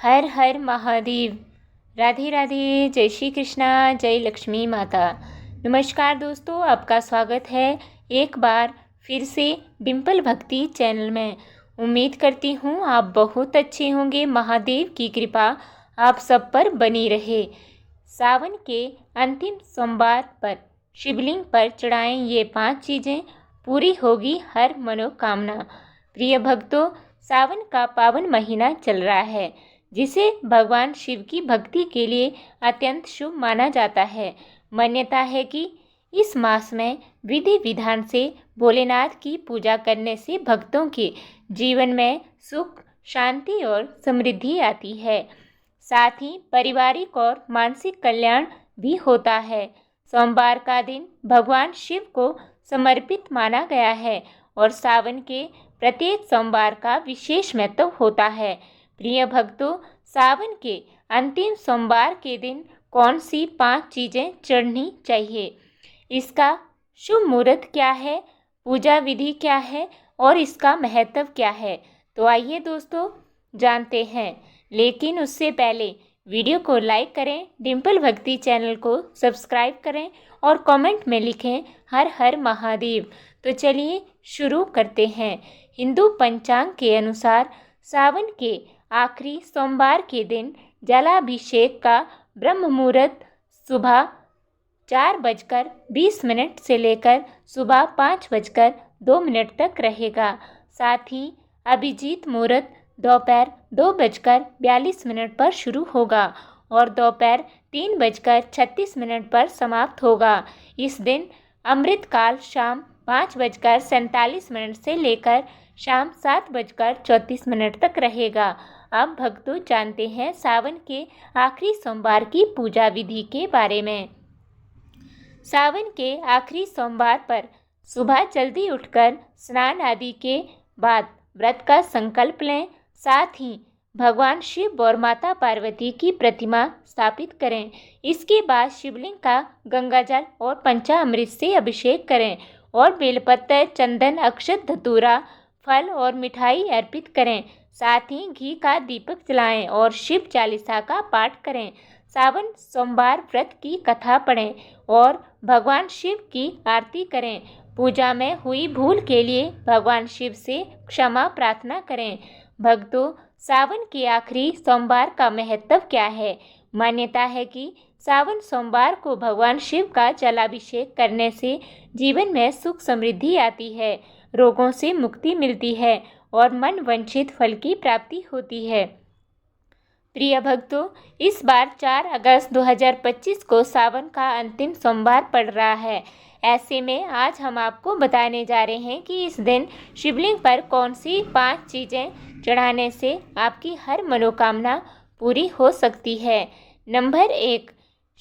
हर हर महादेव। राधे राधे। जय श्री कृष्णा। जय लक्ष्मी माता। नमस्कार दोस्तों, आपका स्वागत है एक बार फिर से डिम्पल भक्ति चैनल में। उम्मीद करती हूँ आप बहुत अच्छे होंगे। महादेव की कृपा आप सब पर बनी रहे। सावन के अंतिम सोमवार पर शिवलिंग पर चढ़ाएं ये 5 चीज़ें, पूरी होगी हर मनोकामना। प्रिय भक्तों, सावन का पावन महीना चल रहा है, जिसे भगवान शिव की भक्ति के लिए अत्यंत शुभ माना जाता है। मान्यता है कि इस मास में विधि विधान से भोलेनाथ की पूजा करने से भक्तों के जीवन में सुख, शांति और समृद्धि आती है। साथ ही पारिवारिक और मानसिक कल्याण भी होता है। सोमवार का दिन भगवान शिव को समर्पित माना गया है और सावन के प्रत्येक सोमवार का विशेष महत्व होता है। प्रिय भक्तों, सावन के अंतिम सोमवार के दिन कौन सी 5 चीज़ें चढ़नी चाहिए, इसका शुभ मुहूर्त क्या है, पूजा विधि क्या है और इसका महत्व क्या है, तो आइए दोस्तों जानते हैं। लेकिन उससे पहले वीडियो को लाइक करें, डिम्पल भक्ति चैनल को सब्सक्राइब करें और कमेंट में लिखें हर हर महादेव। तो चलिए शुरू करते हैं। हिंदू पंचांग के अनुसार सावन के आखिरी सोमवार के दिन जलाभिषेक का ब्रह्म मुहूर्त सुबह 4:20 से लेकर सुबह 5:02 तक रहेगा। साथ ही अभिजीत मुहूर्त दोपहर 2:42 पर शुरू होगा और दोपहर 3:36 पर समाप्त होगा। इस दिन अमृतकाल शाम 5:47 से लेकर शाम 7:34 तक रहेगा। अब भक्तों जानते हैं सावन के आखिरी सोमवार की पूजा विधि के बारे में। सावन के आखिरी सोमवार पर सुबह जल्दी उठकर स्नान आदि के बाद व्रत का संकल्प लें। साथ ही भगवान शिव और माता पार्वती की प्रतिमा स्थापित करें। इसके बाद शिवलिंग का गंगाजल और पंचामृत से अभिषेक करें और बेलपत्र, चंदन, अक्षत, धतूरा, फल और मिठाई अर्पित करें। साथ ही घी का दीपक जलाएं और शिव चालीसा का पाठ करें। सावन सोमवार व्रत की कथा पढ़ें और भगवान शिव की आरती करें। पूजा में हुई भूल के लिए भगवान शिव से क्षमा प्रार्थना करें। भक्तों, सावन के आखिरी सोमवार का महत्व क्या है? मान्यता है कि सावन सोमवार को भगवान शिव का जलाभिषेक करने से जीवन में सुख समृद्धि आती है, रोगों से मुक्ति मिलती है और मन वांछित फल की प्राप्ति होती है। प्रिय भक्तों, इस बार 4 अगस्त 2025 को सावन का अंतिम सोमवार पड़ रहा है। ऐसे में आज हम आपको बताने जा रहे हैं कि इस दिन शिवलिंग पर कौन सी 5 चीज़ें चढ़ाने से आपकी हर मनोकामना पूरी हो सकती है। नंबर 1,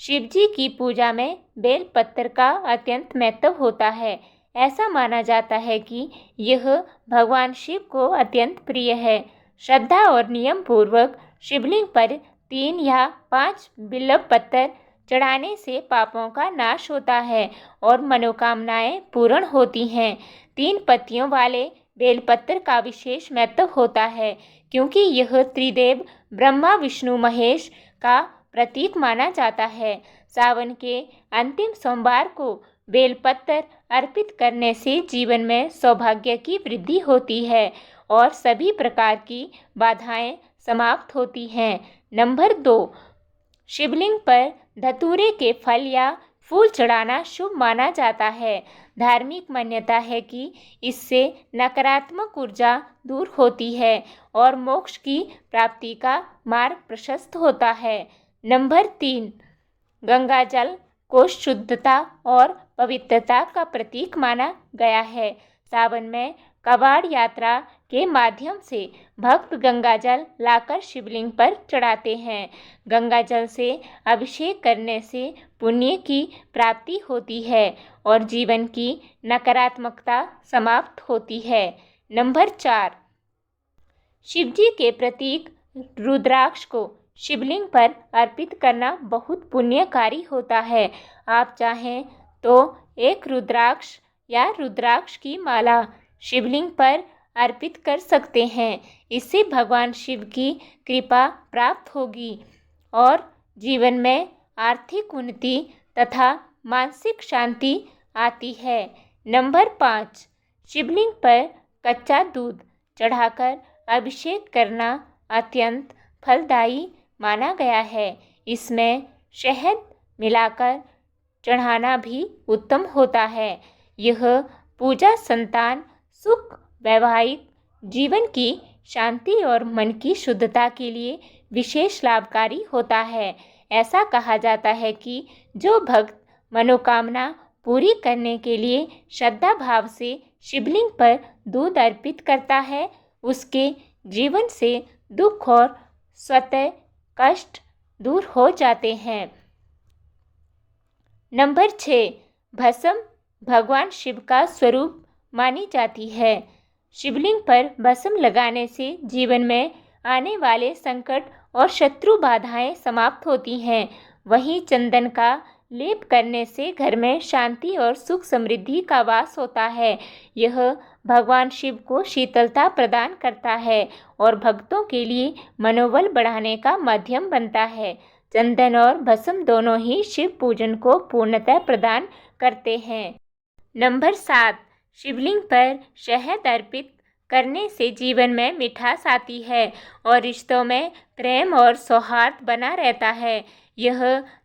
शिव जी की पूजा में बेल पत्र का अत्यंत महत्व होता है। ऐसा माना जाता है कि यह भगवान शिव को अत्यंत प्रिय है। श्रद्धा और नियम पूर्वक शिवलिंग पर 3 या 5 बिल्व पत्थर चढ़ाने से पापों का नाश होता है और मनोकामनाएं पूर्ण होती हैं। 3 पत्तियों वाले बेलपत्र का विशेष महत्व होता है, क्योंकि यह त्रिदेव ब्रह्मा, विष्णु, महेश का प्रतीक माना जाता है। सावन के अंतिम सोमवार को बेलपत्र अर्पित करने से जीवन में सौभाग्य की वृद्धि होती है और सभी प्रकार की बाधाएं समाप्त होती हैं। नंबर 2, शिवलिंग पर धतूरे के फल या फूल चढ़ाना शुभ माना जाता है। धार्मिक मान्यता है कि इससे नकारात्मक ऊर्जा दूर होती है और मोक्ष की प्राप्ति का मार्ग प्रशस्त होता है। नंबर 3, गंगाजल को शुद्धता और पवित्रता का प्रतीक माना गया है। सावन में कवाड़ यात्रा के माध्यम से भक्त गंगाजल लाकर शिवलिंग पर चढ़ाते हैं। गंगाजल से अभिषेक करने से पुण्य की प्राप्ति होती है और जीवन की नकारात्मकता समाप्त होती है। नंबर 4, शिवजी के प्रतीक रुद्राक्ष को शिवलिंग पर अर्पित करना बहुत पुण्यकारी होता है। आप चाहें तो एक रुद्राक्ष या रुद्राक्ष की माला शिवलिंग पर अर्पित कर सकते हैं। इससे भगवान शिव की कृपा प्राप्त होगी और जीवन में आर्थिक उन्नति तथा मानसिक शांति आती है। नंबर 5, शिवलिंग पर कच्चा दूध चढ़ाकर अभिषेक करना अत्यंत फलदायी माना गया है। इसमें शहद मिलाकर चढ़ाना भी उत्तम होता है। यह पूजा संतान सुख, वैवाहिक जीवन की शांति और मन की शुद्धता के लिए विशेष लाभकारी होता है। ऐसा कहा जाता है कि जो भक्त मनोकामना पूरी करने के लिए श्रद्धा भाव से शिवलिंग पर दूध अर्पित करता है, उसके जीवन से दुख और स्वतः कष्ट दूर हो जाते हैं। नंबर 6, भस्म भगवान शिव का स्वरूप मानी जाती है। शिवलिंग पर भस्म लगाने से जीवन में आने वाले संकट और शत्रु बाधाएं समाप्त होती हैं। वहीं चंदन का लेप करने से घर में शांति और सुख समृद्धि का वास होता है। यह भगवान शिव को शीतलता प्रदान करता है और भक्तों के लिए मनोबल बढ़ाने का माध्यम बनता है। चंदन और भस्म दोनों ही शिव पूजन को पूर्णतः प्रदान करते हैं। नंबर 7, शिवलिंग पर शहद अर्पित करने से जीवन में मिठास आती है और रिश्तों में प्रेम और सौहार्द बना रहता है। यह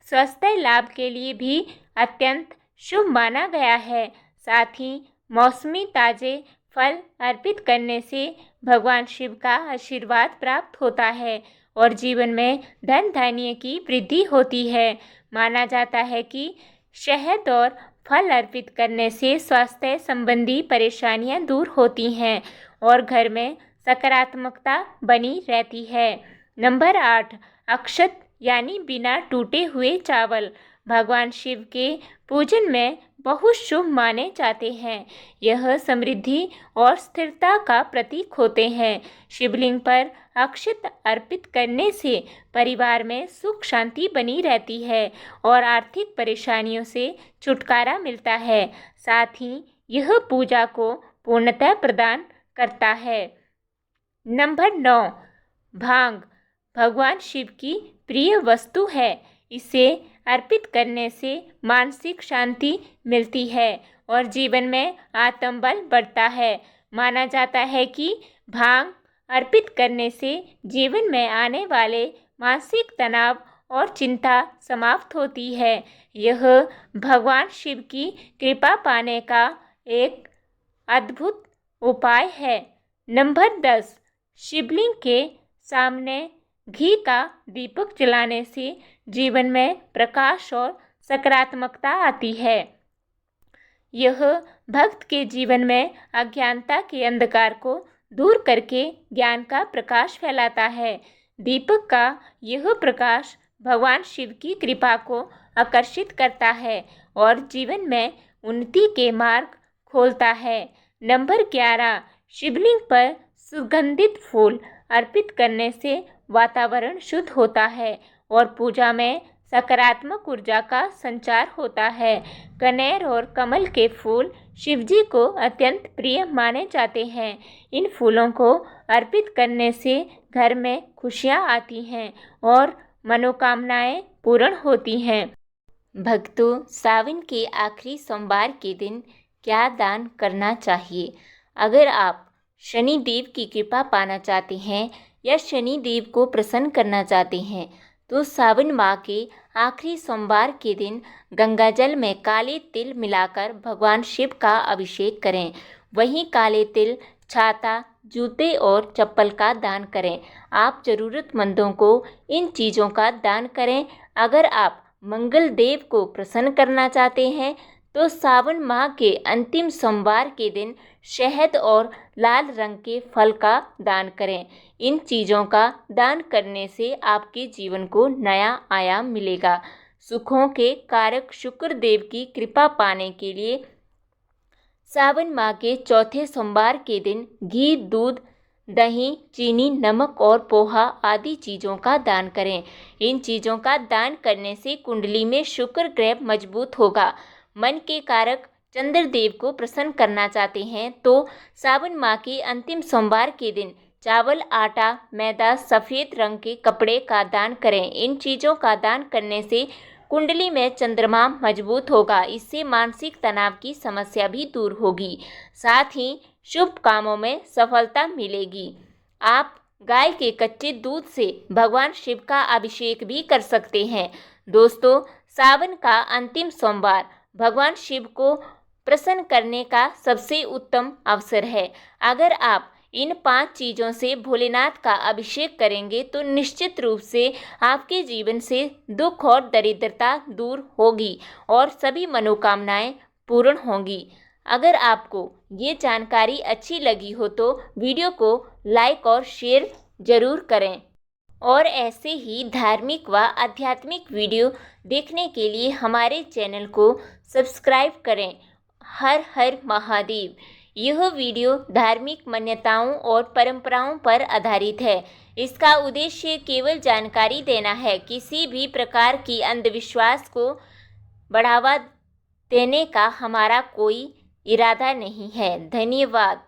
स्वास्थ्य लाभ के लिए भी अत्यंत शुभ माना गया है। साथ ही मौसमी ताजे फल अर्पित करने से भगवान शिव का आशीर्वाद प्राप्त होता है और जीवन में धन धान्य की वृद्धि होती है। माना जाता है कि शहद और फल अर्पित करने से स्वास्थ्य संबंधी परेशानियां दूर होती हैं और घर में सकारात्मकता बनी रहती है। नंबर 8, अक्षत यानी बिना टूटे हुए चावल भगवान शिव के पूजन में बहुत शुभ माने जाते हैं। यह समृद्धि और स्थिरता का प्रतीक होते हैं। शिवलिंग पर अक्षत अर्पित करने से परिवार में सुख शांति बनी रहती है और आर्थिक परेशानियों से छुटकारा मिलता है। साथ ही यह पूजा को पूर्णतः प्रदान करता है। नंबर 9, भांग भगवान शिव की प्रिय वस्तु है। इसे अर्पित करने से मानसिक शांति मिलती है और जीवन में आत्मबल बढ़ता है। माना जाता है कि भांग अर्पित करने से जीवन में आने वाले मानसिक तनाव और चिंता समाप्त होती है। यह भगवान शिव की कृपा पाने का एक अद्भुत उपाय है। नंबर 10, शिवलिंग के सामने घी का दीपक जलाने से जीवन में प्रकाश और सकारात्मकता आती है। यह भक्त के जीवन में अज्ञानता के अंधकार को दूर करके ज्ञान का प्रकाश फैलाता है। दीपक का यह प्रकाश भगवान शिव की कृपा को आकर्षित करता है और जीवन में उन्नति के मार्ग खोलता है। नंबर 11, शिवलिंग पर सुगंधित फूल अर्पित करने से वातावरण शुद्ध होता है और पूजा में सकारात्मक ऊर्जा का संचार होता है। कनेर और कमल के फूल शिवजी को अत्यंत प्रिय माने जाते हैं। इन फूलों को अर्पित करने से घर में खुशियां आती हैं और मनोकामनाएं पूर्ण होती हैं। भक्तों, सावन के आखिरी सोमवार के दिन क्या दान करना चाहिए? अगर आप शनि देव की कृपा पाना चाहते हैं या शनि देव को प्रसन्न करना चाहते हैं तो सावन माह के आखिरी सोमवार के दिन गंगाजल में काले तिल मिलाकर भगवान शिव का अभिषेक करें। वहीं काले तिल, छाता, जूते और चप्पल का दान करें। आप ज़रूरतमंदों को इन चीज़ों का दान करें। अगर आप मंगल देव को प्रसन्न करना चाहते हैं तो सावन माह के अंतिम सोमवार के दिन शहद और लाल रंग के फल का दान करें। इन चीज़ों का दान करने से आपके जीवन को नया आयाम मिलेगा। सुखों के कारक शुक्र देव की कृपा पाने के लिए सावन माह के चौथे सोमवार के दिन घी, दूध, दही, चीनी, नमक और पोहा आदि चीज़ों का दान करें। इन चीज़ों का दान करने से कुंडली में शुक्र ग्रह मजबूत होगा। मन के कारक चंद्रदेव को प्रसन्न करना चाहते हैं तो सावन माह के अंतिम सोमवार के दिन चावल, आटा, मैदा, सफ़ेद रंग के कपड़े का दान करें। इन चीज़ों का दान करने से कुंडली में चंद्रमा मजबूत होगा। इससे मानसिक तनाव की समस्या भी दूर होगी। साथ ही शुभ कामों में सफलता मिलेगी। आप गाय के कच्चे दूध से भगवान शिव का अभिषेक भी कर सकते हैं। दोस्तों, सावन का अंतिम सोमवार भगवान शिव को प्रसन्न करने का सबसे उत्तम अवसर है। अगर आप इन 5 चीज़ों से भोलेनाथ का अभिषेक करेंगे तो निश्चित रूप से आपके जीवन से दुख और दरिद्रता दूर होगी और सभी मनोकामनाएं पूर्ण होंगी। अगर आपको ये जानकारी अच्छी लगी हो तो वीडियो को लाइक और शेयर ज़रूर करें और ऐसे ही धार्मिक व आध्यात्मिक वीडियो देखने के लिए हमारे चैनल को सब्सक्राइब करें। हर हर महादेव। यह वीडियो धार्मिक मान्यताओं और परंपराओं पर आधारित है। इसका उद्देश्य केवल जानकारी देना है। किसी भी प्रकार की अंधविश्वास को बढ़ावा देने का हमारा कोई इरादा नहीं है। धन्यवाद।